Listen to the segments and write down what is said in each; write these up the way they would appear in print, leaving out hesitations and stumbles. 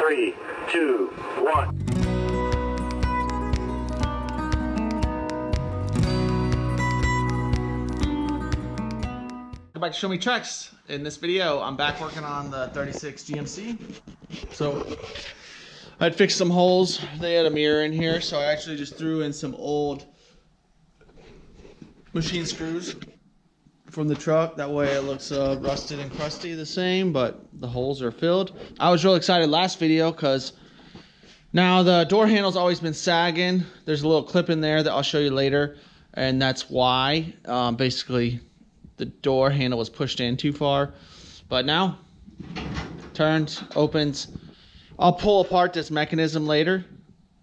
3, 2, 1. Welcome back to Show Me Trucks. In this video, I'm back working on the 36 GMC. So I'd fixed some holes. They had a mirror in here, so I actually just threw in some old machine screws from the truck. That way it looks rusted and crusty the same, but the holes are filled. I was real excited last video because now the door handle's always been sagging. There's a little clip in there that I'll show you later, and that's why basically the door handle was pushed in too far. But now turns, opens. I'll pull apart this mechanism later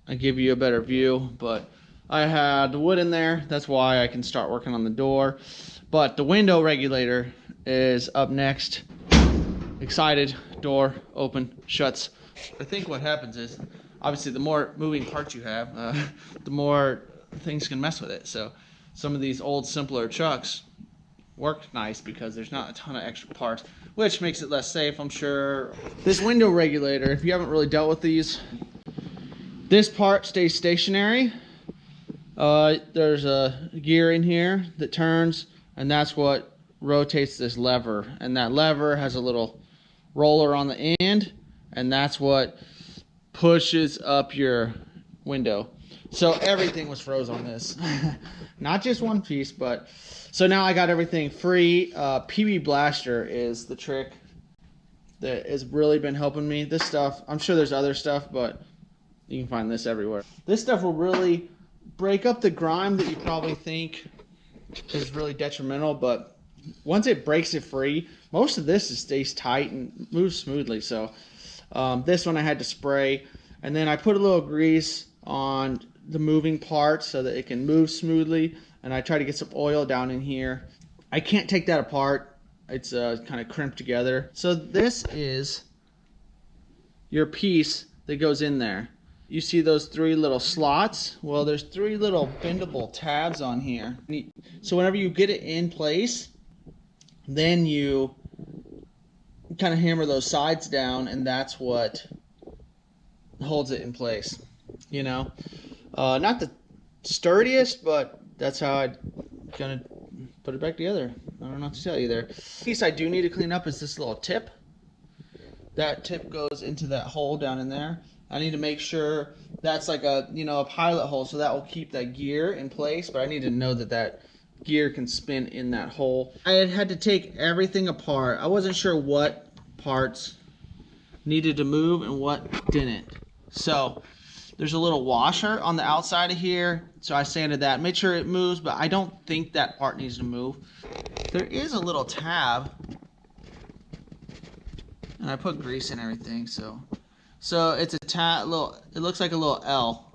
and give you a better view, but I had the wood in there. That's why I can start working on the door. But the window regulator is up next. Excited, door open, shuts. I think what happens is, obviously the more moving parts you have, the more things can mess with it. So some of these old simpler trucks work nice because there's not a ton of extra parts, which makes it less safe, I'm sure. This window regulator, if you haven't really dealt with these, this part stays stationary. There's a gear in here that turns, and that's what rotates this lever, and that lever has a little roller on the end, and that's what pushes up your window. So everything was froze on this. Not just one piece, but so now I got everything free. PB Blaster is the trick that has really been helping me. This stuff, I'm sure there's other stuff, but you can find this everywhere. This stuff will really break up the grime that you probably think is really detrimental, but once it breaks it free, most of this stays tight and moves smoothly. So this one I had to spray, and then I put a little grease on the moving part so that it can move smoothly, and I try to get some oil down in here. I can't take that apart. It's kind of crimped together. So this is your piece that goes in there. You see those three little slots? Well, there's three little bendable tabs on here. So whenever you get it in place, then you kind of hammer those sides down, and that's what holds it in place. You know, not the sturdiest, but that's how I'm gonna put it back together. I don't know what to tell you there. The piece I do need to clean up is this little tip. That tip goes into that hole down in there. I need to make sure that's like a, you know, a pilot hole, so that will keep that gear in place, but I need to know that that gear can spin in that hole. I had to take everything apart. I wasn't sure what parts needed to move and what didn't. So there's a little washer on the outside of here, so I sanded that, made sure it moves, but I don't think that part needs to move. There is a little tab, and I put grease and everything, so it's a it looks like a little L.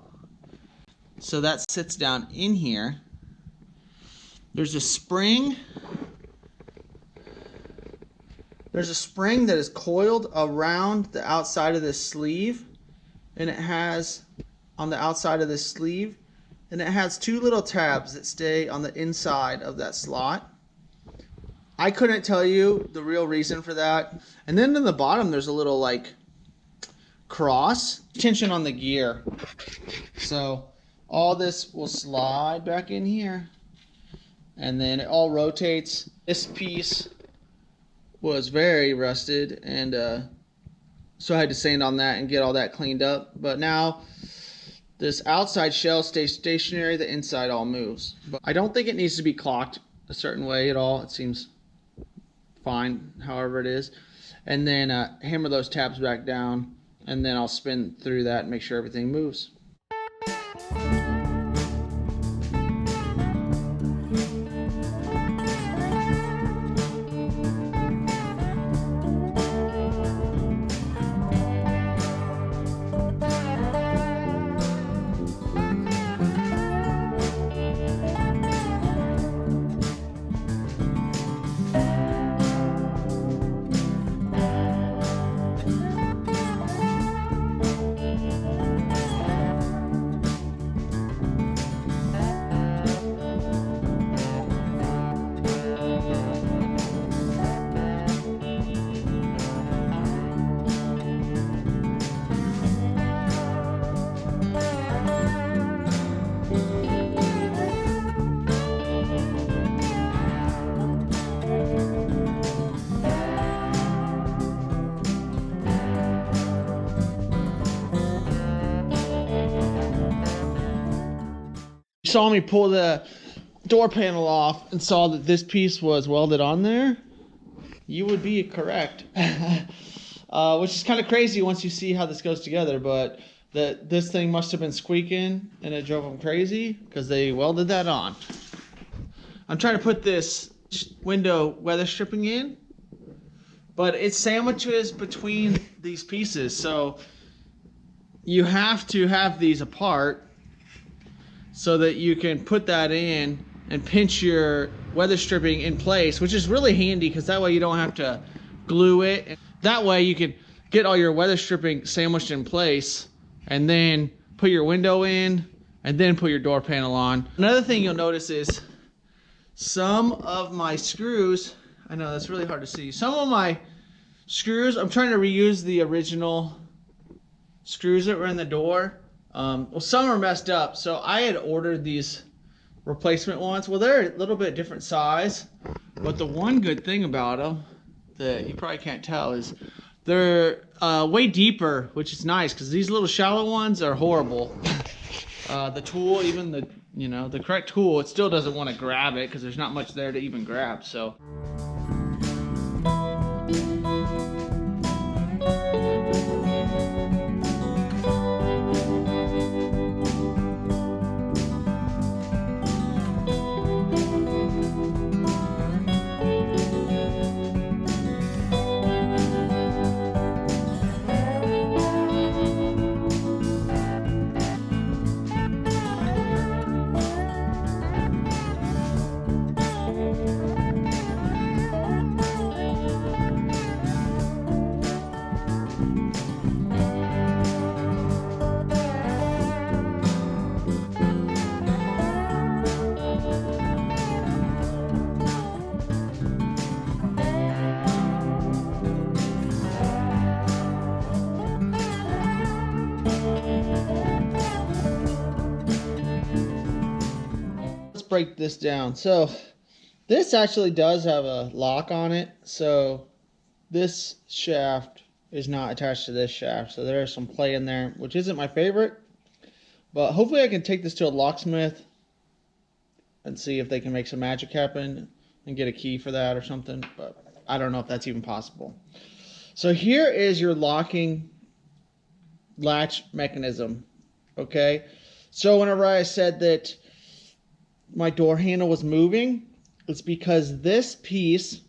So that sits down in here. There's a spring. There's a spring that is coiled around the outside of this sleeve, and it has on the outside of this sleeve, and it has two little tabs that stay on the inside of that slot. I couldn't tell you the real reason for that. And then in the bottom there's a little like cross tension on the gear, so all this will slide back in here, and then it all rotates. This piece was very rusted, and so I had to sand on that and get all that cleaned up. But now this outside shell stays stationary, the inside all moves. But I don't think it needs to be clocked a certain way at all. It seems fine however it is. And then hammer those tabs back down, and then I'll spin through that and make sure everything moves. saw me pull the door panel off and saw that this piece was welded on there, you would be correct. Which is kind of crazy once you see how this goes together, but this thing must have been squeaking and it drove them crazy because they welded that on. I'm trying to put this window weather stripping in, but it sandwiches between these pieces, so you have to have these apart so that you can put that in and pinch your weather stripping in place, which is really handy because that way you don't have to glue it. That way you can get all your weather stripping sandwiched in place and then put your window in and then put your door panel on. Another thing you'll notice is some of my screws, I know that's really hard to see, some of my screws, I'm trying to reuse the original screws that were in the door. Well, some are messed up, so I had ordered these replacement ones. Well, they're a little bit different size, but the one good thing about them that you probably can't tell is they're way deeper, which is nice because these little shallow ones are horrible. The tool, even the correct tool, it still doesn't want to grab it because there's not much there to even grab. So break this down. So this actually does have a lock on it, so this shaft is not attached to this shaft, so there's some play in there, which isn't my favorite, but hopefully I can take this to a locksmith and see if they can make some magic happen and get a key for that or something, but I don't know if that's even possible. So here is your locking latch mechanism. Okay, so whenever I said that my door handle was moving, it's because this piece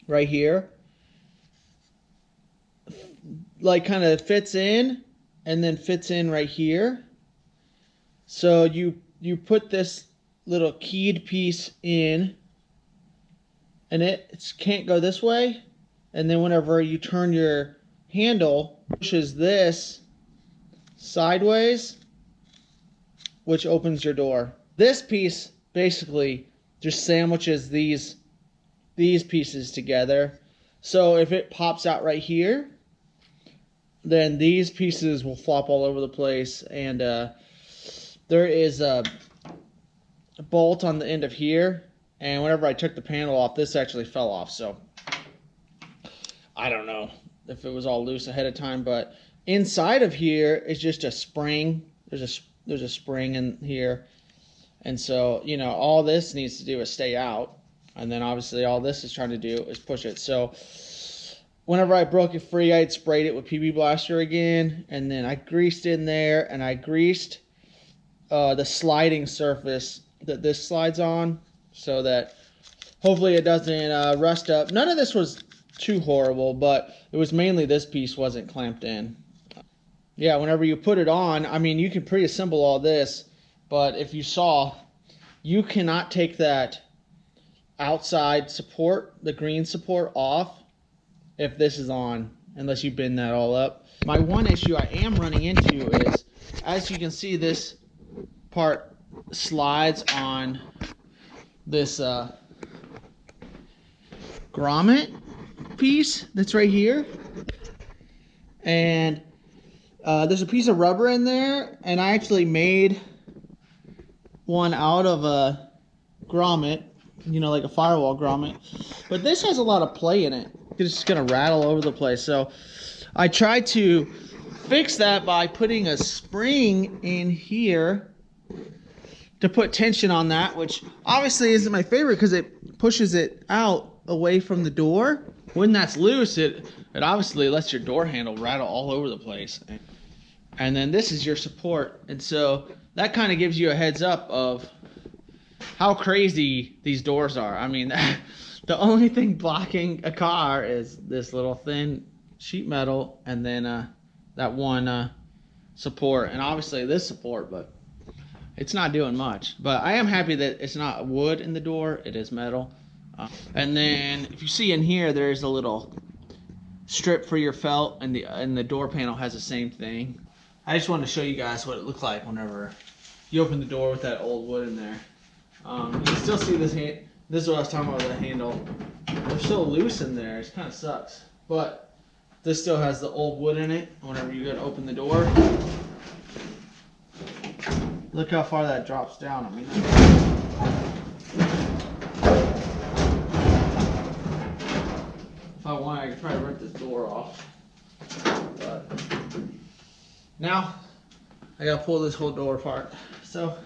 right here like kind of fits in and then fits in right here. So you put this little keyed piece in and it can't go this way, and then whenever you turn your handle, it pushes this sideways, which opens your door. This piece basically just sandwiches these pieces together. So if it pops out right here, then these pieces will flop all over the place, and there is a bolt on the end of here, and whenever I took the panel off, this actually fell off. So I don't know if it was all loose ahead of time, but inside of here is just a spring. There's a spring in here. And so, you know, all this needs to do is stay out. And then obviously all this is trying to do is push it. So whenever I broke it free, I had sprayed it with PB Blaster again. And then I greased in there, and I greased the sliding surface that this slides on so that hopefully it doesn't rust up. None of this was too horrible, but it was mainly this piece wasn't clamped in. Yeah, whenever you put it on, I mean, you can pre-assemble all this. But if you saw, you cannot take that outside support, the green support, off if this is on, unless you bend that all up. My one issue I am running into is, as you can see, this part slides on this grommet piece that's right here. And there's a piece of rubber in there, and I actually made one out of a grommet, you know, like a firewall grommet, but this has a lot of play in it. It's just gonna rattle over the place. So I tried to fix that by putting a spring in here to put tension on that, which obviously isn't my favorite because it pushes it out away from the door. When that's loose, it obviously lets your door handle rattle all over the place. And then this is your support. And so that kind of gives you a heads up of how crazy these doors are. I mean, the only thing blocking a car is this little thin sheet metal and then that one support, and obviously this support, but it's not doing much. But I am happy that it's not wood in the door, it is metal. And then if you see in here, there's a little strip for your felt, and the door panel has the same thing. I just wanted to show you guys what it looked like whenever you open the door with that old wood in there. You can still see this hand. This is what I was talking about with the handle. They're so loose in there, it kind of sucks. But this still has the old wood in it whenever you go to open the door. Look how far that drops down. I mean, if I wanted, I could probably rip this door off. But now I gotta pull this whole door apart. So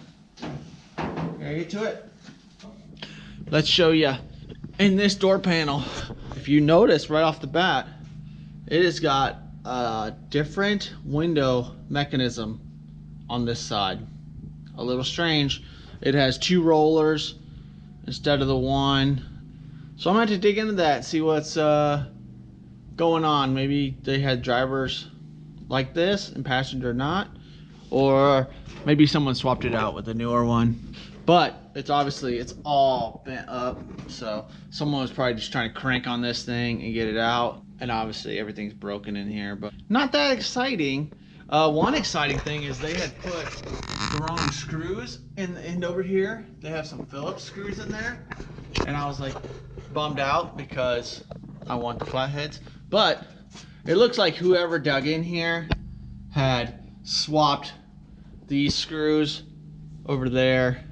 gotta get to it. Let's show you in this door panel. If you notice right off the bat, it has got a different window mechanism on this side. A little strange. It has 2 rollers instead of the 1. So I'm going to have to dig into that, see what's going on. Maybe they had drivers like this and passenger not, or maybe someone swapped it out with a newer one. But it's obviously, it's all bent up, so someone was probably just trying to crank on this thing and get it out. And obviously everything's broken in here, but not that exciting. One exciting thing is they had put the wrong screws in the end over here. They have some Phillips screws in there, and I was like bummed out because I want the flatheads. But it looks like whoever dug in here had swapped these screws over there.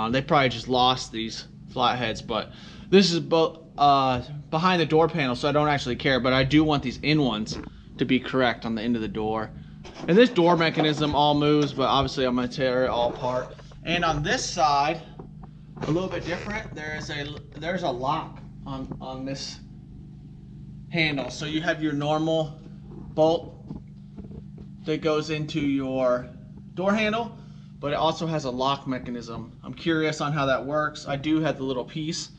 They probably just lost these flatheads, but this is behind the door panel, so I don't actually care, but I do want these in ones to be correct on the end of the door. And this door mechanism all moves, but obviously I'm going to tear it all apart. And on this side, a little bit different, there's a lock on this handle. So you have your normal bolt that goes into your door handle, but it also has a lock mechanism. I'm curious on how that works. I do have the little piece.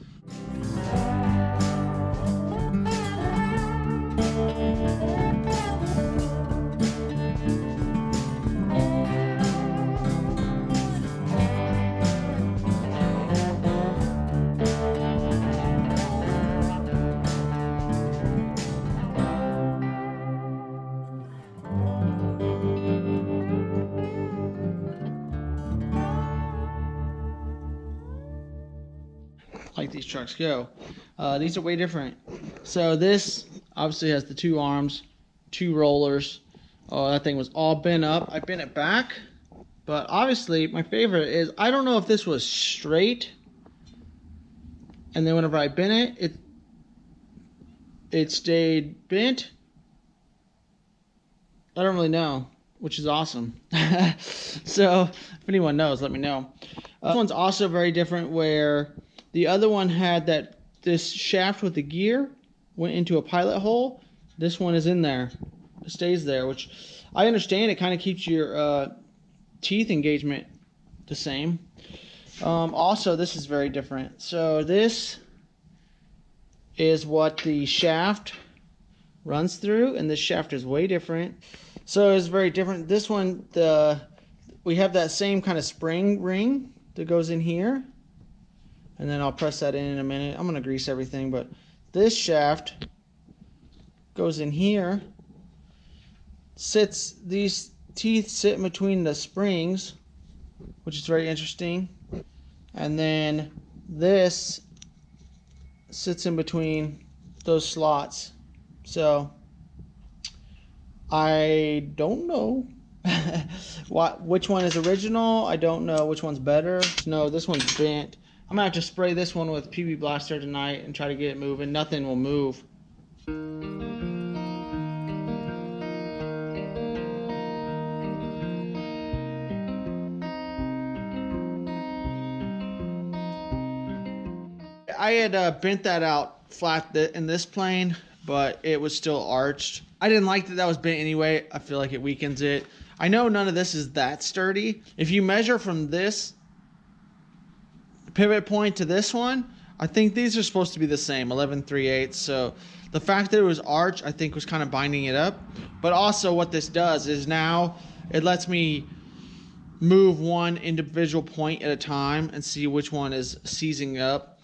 Like these trucks go. These are way different. So this obviously has the 2 arms, 2 rollers. Oh, that thing was all bent up. I bent it back, but obviously my favorite is, I don't know if this was straight, and then whenever I bent it stayed bent. I don't really know, which is awesome. So if anyone knows, let me know. This one's also very different, where the other one had this shaft with the gear went into a pilot hole. This one is in there. It stays there, which I understand. It kind of keeps your teeth engagement the same. Also, this is very different. So this is what the shaft runs through, and this shaft is way different. So it's very different. This one, we have that same kind of spring ring that goes in here. And then I'll press that in a minute. I'm going to grease everything, but this shaft goes in here. These teeth sit in between the springs, which is very interesting. And then this sits in between those slots. So I don't know which one is original. I don't know which one's better. No, this one's bent. I'm gonna have to spray this one with PB Blaster tonight and try to get it moving. Nothing will move. I had bent that out flat in this plane, but it was still arched. I didn't like that that was bent anyway. I feel like it weakens it. I know none of this is that sturdy. If you measure from this pivot point to this one, I think these are supposed to be the same, 11/3/8. So the fact that it was arched, I think was kind of binding it up. But also what this does is now it lets me move one individual point at a time and see which one is seizing up.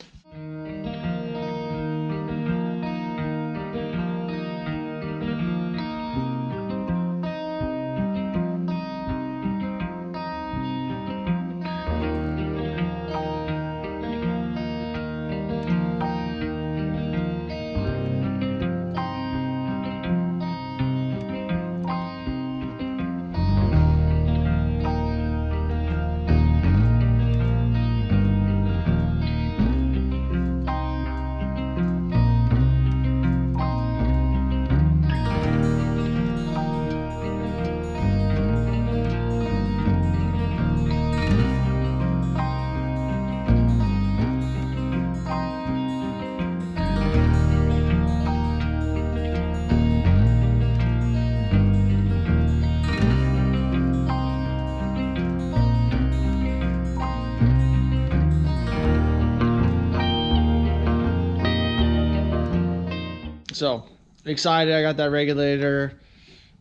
So excited, I got that regulator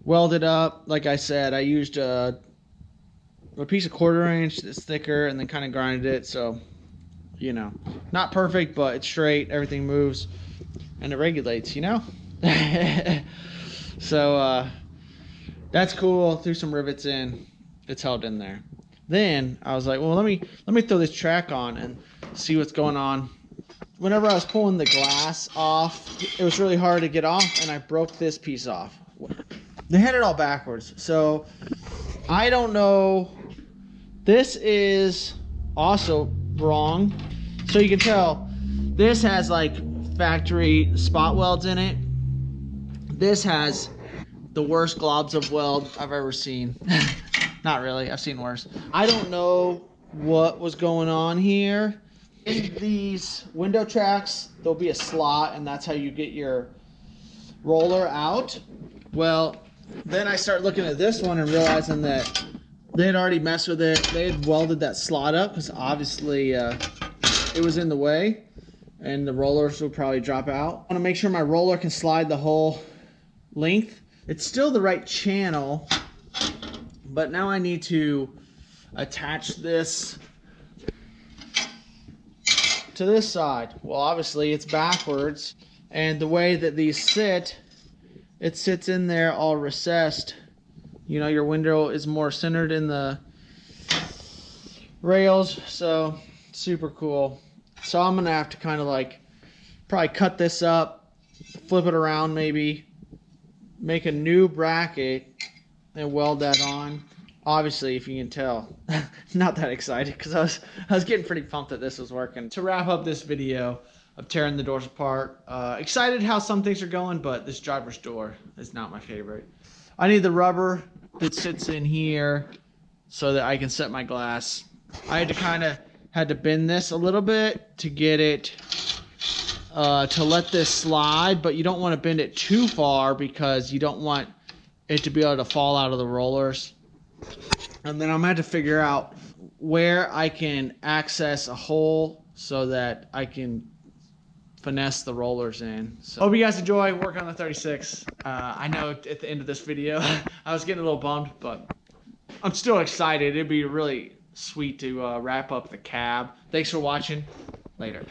welded up. Like I said, I used a piece of 1/4 inch that's thicker and then kind of grinded it. So, you know, not perfect, but it's straight, everything moves and it regulates, you know? So that's cool. Threw some rivets in, it's held in there. Then I was like, well, let me throw this track on and see what's going on. Whenever I was pulling the glass off, it was really hard to get off, and I broke this piece off. They had it all backwards, so I don't know. This is also wrong. So you can tell this has like factory spot welds in it. This has the worst globs of weld I've ever seen. Not really, I've seen worse. I don't know what was going on here. In these window tracks, there'll be a slot, and that's how you get your roller out. Well, then I start looking at this one and realizing that they had already messed with it. They had welded that slot up because obviously it was in the way, and the rollers will probably drop out. I want to make sure my roller can slide the whole length. It's still the right channel, but now I need to attach this to this side. Well, obviously it's backwards, and the way that these sit, it sits in there all recessed. You know, your window is more centered in the rails, so super cool. So I'm gonna have to kind of like probably cut this up, flip it around, maybe make a new bracket and weld that on. Obviously, if you can tell, not that excited because I was getting pretty pumped that this was working. To wrap up this video of tearing the doors apart, excited how some things are going, but this driver's door is not my favorite. I need the rubber that sits in here so that I can set my glass. I had to bend this a little bit to get it to let this slide, but you don't want to bend it too far because you don't want it to be able to fall out of the rollers. And then I'm gonna have to figure out where I can access a hole so that I can finesse the rollers in. So hope you guys enjoy work on the 36. I know at the end of this video I was getting a little bummed, but I'm still excited. It'd be really sweet to wrap up the cab. Thanks for watching. Later.